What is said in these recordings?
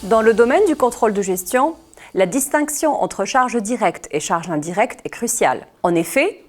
Dans le domaine du contrôle de gestion, la distinction entre charges directes et charges indirectes est cruciale. En effet,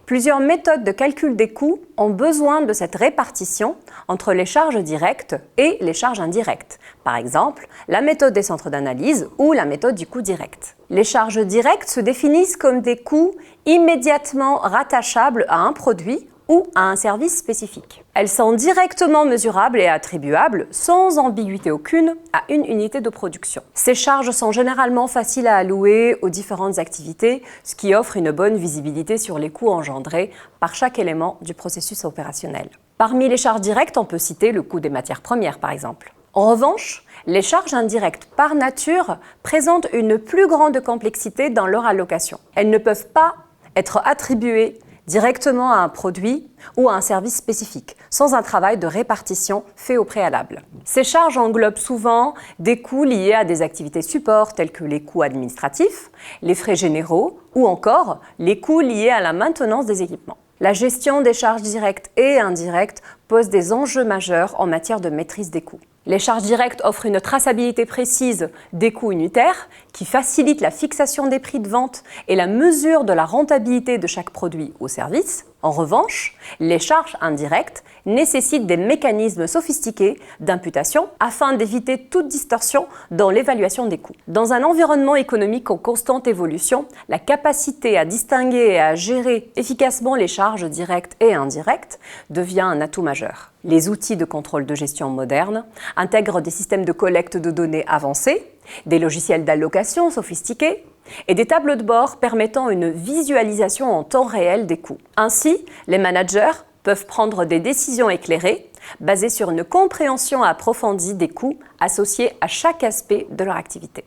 plusieurs méthodes de calcul des coûts ont besoin de cette répartition entre les charges directes et les charges indirectes. Par exemple, la méthode des centres d'analyse ou la méthode du coût direct. Les charges directes se définissent comme des coûts immédiatement rattachables à un produit ou à un service spécifique. Elles sont directement mesurables et attribuables, sans ambiguïté aucune, à une unité de production. Ces charges sont généralement faciles à allouer aux différentes activités, ce qui offre une bonne visibilité sur les coûts engendrés par chaque élément du processus opérationnel. Parmi les charges directes, on peut citer le coût des matières premières, par exemple. En revanche, les charges indirectes, par nature, présentent une plus grande complexité dans leur allocation. Elles ne peuvent pas être attribuées directement à un produit ou à un service spécifique, sans un travail de répartition fait au préalable. Ces charges englobent souvent des coûts liés à des activités support tels que les coûts administratifs, les frais généraux ou encore les coûts liés à la maintenance des équipements. La gestion des charges directes et indirectes pose des enjeux majeurs en matière de maîtrise des coûts. Les charges directes offrent une traçabilité précise des coûts unitaires qui facilite la fixation des prix de vente et la mesure de la rentabilité de chaque produit ou service. En revanche, les charges indirectes nécessitent des mécanismes sophistiqués d'imputation afin d'éviter toute distorsion dans l'évaluation des coûts. Dans un environnement économique en constante évolution, la capacité à distinguer et à gérer efficacement les charges directes et indirectes devient un atout majeur. Les outils de contrôle de gestion modernes intègrent des systèmes de collecte de données avancés, des logiciels d'allocation sophistiqués et des tableaux de bord permettant une visualisation en temps réel des coûts. Ainsi, les managers peuvent prendre des décisions éclairées basées sur une compréhension approfondie des coûts associés à chaque aspect de leur activité.